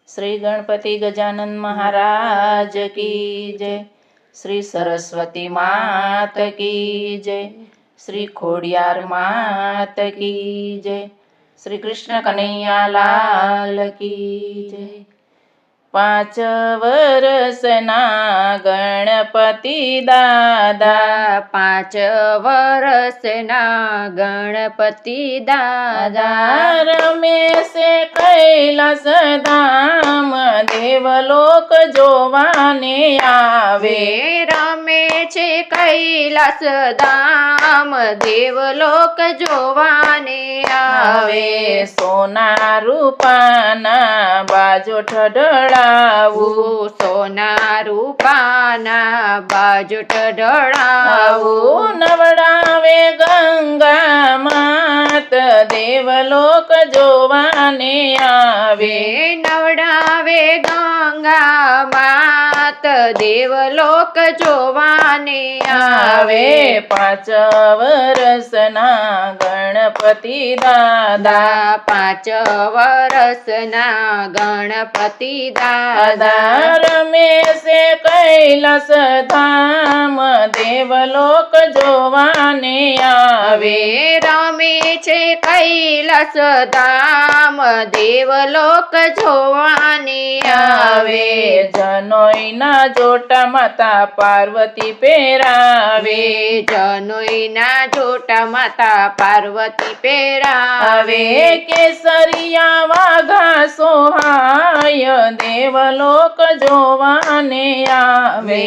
શ્રી ગણપતિ ગજાનન મહારાજ કી જય, શ્રી સરસ્વતી માત કી જય, શ્રી ખોડિયાર માત કી જય, શ્રી કૃષ્ણ કનૈયા લાલ કી જય। 5 વર્ષના ગણપતિ દાદા, 5 વર્ષના ગણપતિ દાદા, રમેશે કૈલાસ ધામ દેવલોક જોવાને આવે। રમે છે કૈલાસ ધામ દેવલોક જોવાને આવે। સોના રૂપાના બાજોઠ ઢળાવું, સોના રૂપાના બાજોઠ ઢળાવું, નવડાવે ગંગા માત દેવલોક જોવાને આવે। નવડાવે ગંગા માત દેવલોક જોવાને આવે। 5 વર્ષના ગણપતિ દાદા, 5 વર્ષના ગણપતિ દાદા, રમેશે કૈલાસ ધામ દેવલોક જોવાને આવે। રમે છે કૈલાસ ધામ દેવલોક જોવાને આવે। જનોઈના જોટા માતા પાર્વતી પહેરાવે, જનોઈના જોટા માતા પાર્વતી પહેરાવે। કેસરિયા વાઘા સોહાય દેવલોક જોવાને આવે।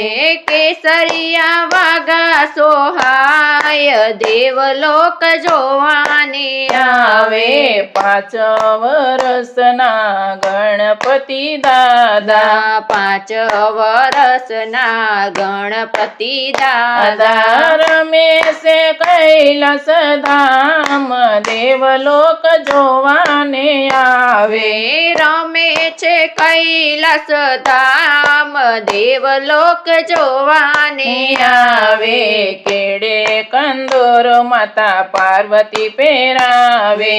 કેસરિયા વાઘા સોહાય દેવલોક જોવાને આવે। 5 વર્ષના ગણપતિ દાદા, 5 વર્ષના ગણપતિ દાદા, રમેશે કૈલાસ ધામ દેવલોક જોવાને આવે। રમે છે કૈલાસ ધામ દેવલોક જોવાને આવે। કેડે કંદોરો માતા પાર્વતી પહેરાવે,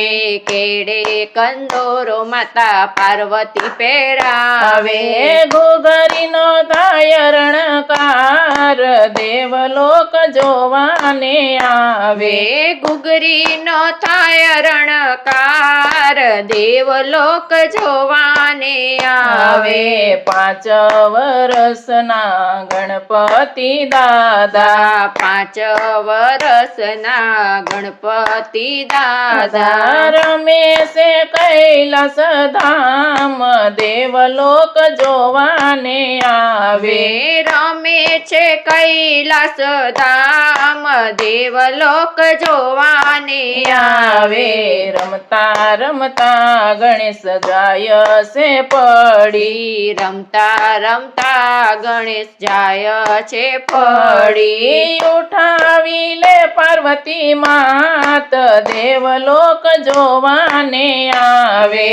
કેડે કંદોરો માતા પાર્વતી પહેરાવે। ઘૂઘરીનો થાય રણકાર દેવલોક જોવાને આવે। ઘૂઘરીનો થાય રણકાર દેવલોક જોવાને આવે। 5 વર્ષના ગણપતિ દાદા, 5 વર્ષના ગણપતિ દાદા, રમેશે કૈલાસ ધામ દેવલોક જોવાને આવે। રમે છે કૈલાસ ધામ દેવલોક જોવાને આવે। રમતા રમતા ગણેશ જાય છે પડી, રમતા રમતા ગણેશ જાય છે પડી। ઉઠાવી લે પાર્વતી માત દેવલોક જોવાને આવે।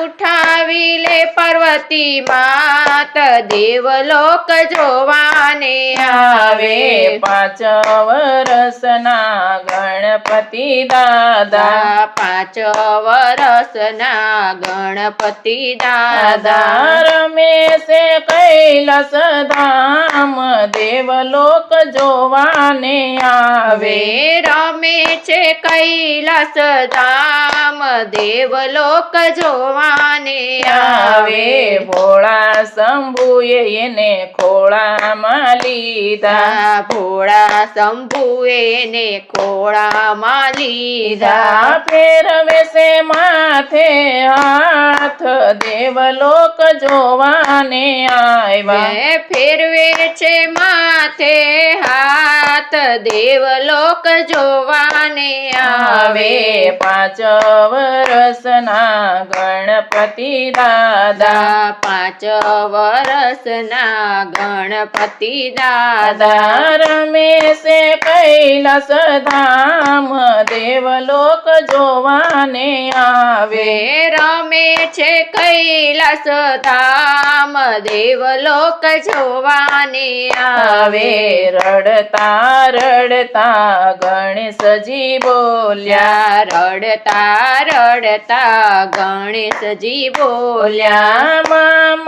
ઉઠાવી લે પાર્વતી માત દેવલોક જોવાને આવે। 5 વર્ષના ગણપતિ દાદા, 5 વર્ષના ગણપતિ દાદા, રમેશે કૈલાસ ધામ દેવલોક જોવાને આવે। રમે છે કૈલાસ ધામ દેવલોક જોવાને આવે। ભોળા શંભુએ એને ખોળામાં લીધા, ભોળા શંભુએ ને ખોળામાં લીધા। ફેરવે છે માથે હાથ દેવલોક જોવાને આવ્યા। ફેરવે છે માથે હાથ દેવલોક જોવાને આવે। 5 વર્ષના ગણપતિ દાદા, 5 વર્ષના ગણપતિ દાદા, રમેશે કૈલાસ ધામ દેવલોક જોવાને આવે। રમે છે કૈલાસ ધામ દેવલોક જોવાને આવે। રડતા રડતા ગણેશજી બોલ્યા, રડતા રડતા ગણેશજી બોલ્યા,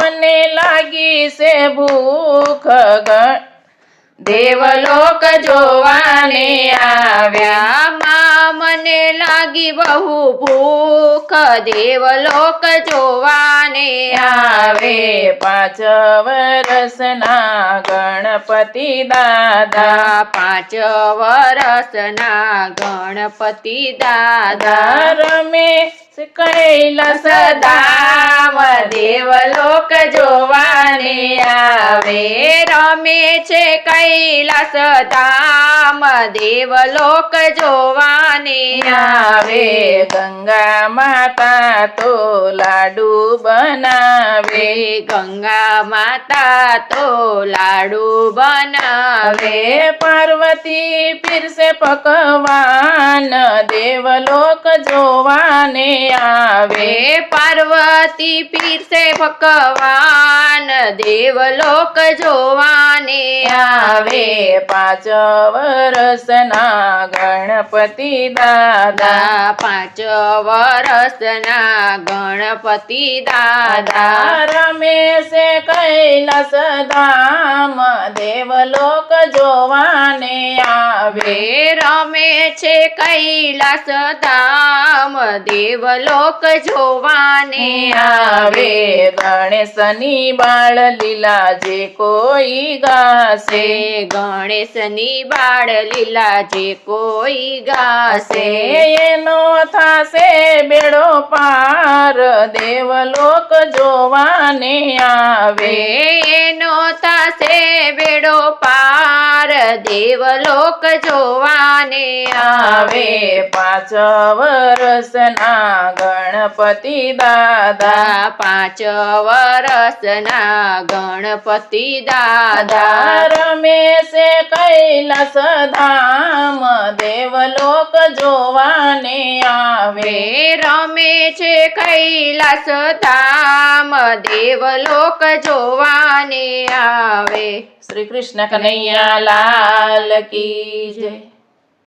મને લાગી છે ભૂખ દેવલોક જોવાને આવ્યા માં મને લાગી બહુ ભૂખ દેવલોક જોવાને આવે 5 વર્ષના ગણપતિ દાદા 5 વર્ષના ગણપતિ દાદા રમે કૈલાસ ધામ દેવલોક જોવાને આવે રમે છે કૈલાસ ધામ દેવલોક જોવાને આવે ગંગા માતા તો લાડુ બનાવે ગંગા માતા તો લાડુ બનાવે પાર્વતી પીરસે પકવાન દેવલોક જોવાને આવે પાર્વતી પીરસે પકવાન દેવલોક જોવાને આવે 5 વર્ષના ગણપતિ દાદા 5 વર્ષના ગણપતિ દાદા રમે છે કૈલાસ ધામ દેવલોક જોવાને આવે રમે છે કૈલાસ ધામ દેવલોક જોવાને આવે ગણેશની બાળ લીલા જે કોઈ ગાશે ગણેશની બાળ લીલા જે કોઈ ગાશે એનો થાશે બેડો પાર દેવલોક જોવાને આવે એનો થાશે બેડો પાર દેવલોક જોવાને આવે 5 વર્ષના ગણપતિ દાદા 5 વર્ષના ગણપતિ દાદા રમે છે કૈલાસ ધામ દેવલોક જોવાને આવે રમે છે કૈલાસ ધામ દેવલોક જોવાને આવે શ્રી કૃષ્ણ કનૈયા લાલ કી જય.